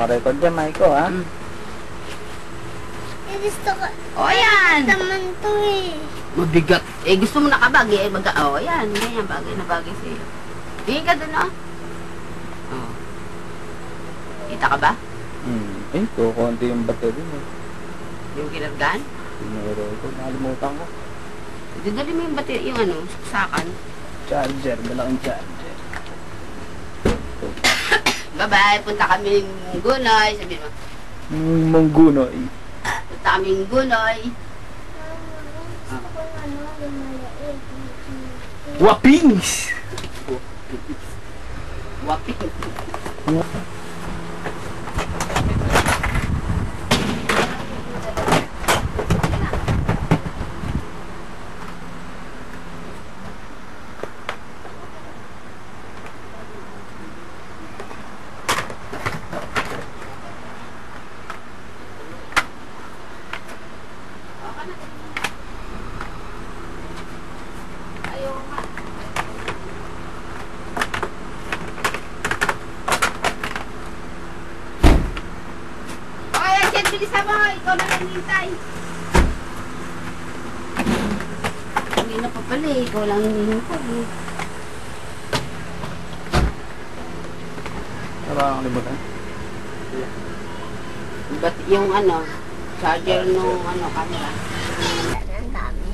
Naka-record yan, Maiko, ha? Gusto ko. O, yan. Naman to eh. Mabigat. Eh, gusto mo nakabagi. O, yan. Ganyan, bagay na bagay sa'yo. Tingin ka dun, o. O. Kita ka ba? Eh, kukunti yung battery mo. Yung kinargan? Naka-record, nakalimutan ko. Dali mo yung battery, yung ano, saksakan. Charger, malaking charger. Bye-bye. Punta kami ng Gunoy. Sabi mo. Manggunoy. Punta kami ng Gunoy. Gusto ko ano, yung maliit. Wapings! Waping. Bilisan mo, ikaw na lang hintay. Hindi na pa pala eh, ikaw lang hinihintay eh. Parang kalimutan. Ba't yung ano, charger nung ano, camera? Ang dami.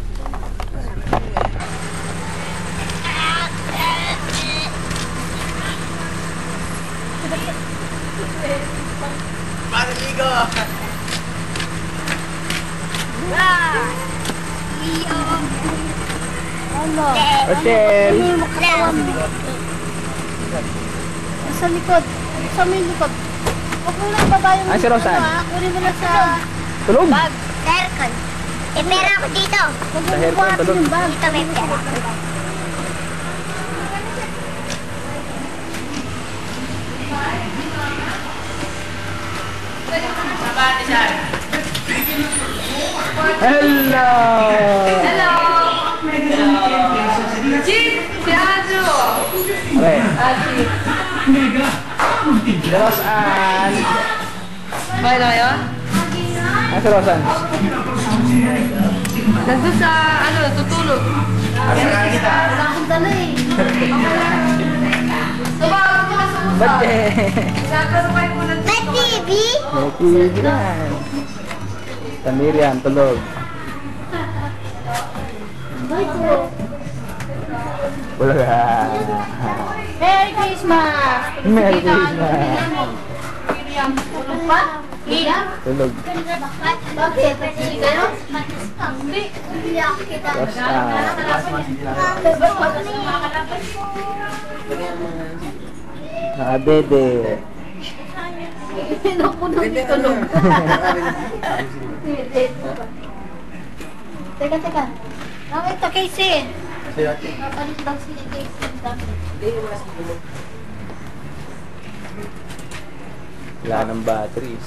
Marigo! Ano? Rochelle! Sa likod. Sa may likod. Huwag mo lang baba yung... Ay, si Rosan. Kunin mo lang sa... Tulog! Bag. Aircon. Eh, pera ako dito. Huwag mo Sa haircon, buhatin tulog. yung bag. Dito may pera. Hello! Hello! Chief! Si Adjo! Okay. Chief. Si Rosan! Okay na kayo? Ay, si Rosan. Nandun sa, ano, tutulog. Wala akong dala eh. Tumawag mo na sa pusa. Ba't eh? Sakarupay mo na May TV? May TV yan. Sa Miriam, tulog. Wala ka. Merry Christmas! Merry Christmas. Miriam, tulog pa? Miriam? Tulog. Bakit? Hindi kayo? Hindi. Hindi ako kita. Rosan. Nakadede. Naku, tulog. Teka. Nakit ito, Casey. Napalit lang si Casey. Wala ng batteries.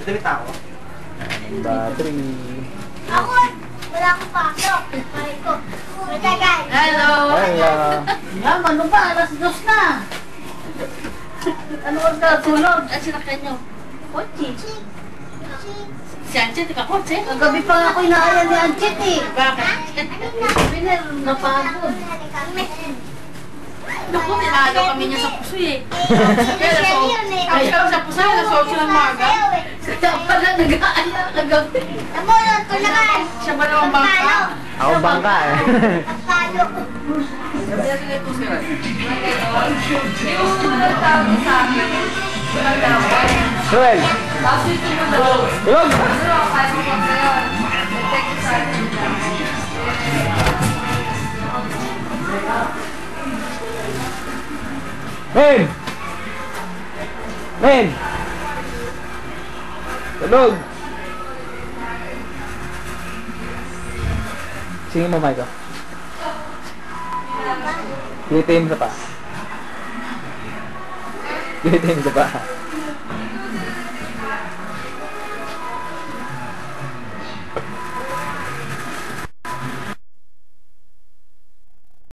Ng battery. Ako, wala akong pasok. Pare ko. Matagay. Hello! Hello. Ma'am, ano ba? Alas 2 na. Ano oras ka tulog? Ang sinakyan nyo? Kotse. Si Anchit, kakotse? Kagabi pa nga ako inaayan ni Anchit eh. Bakit? Biner, napagod. Naku, tinalo kami niya sa puso eh. Ayaw sa puso, alas 8 ng maga. Kaya pala nag-aaya kagabi. Namulot ko naman. Siya ba naman bangka? Ako bangka eh. Pagpalo. Yung tawag sa akin. Joel! Tapos ito mo na. Tulog! Ano, 5 o'clock na yun. Take it sa akin. Men! Men! Tulog! Singin mo, Michael. Kilitin sa pa. Kilitin sa pa.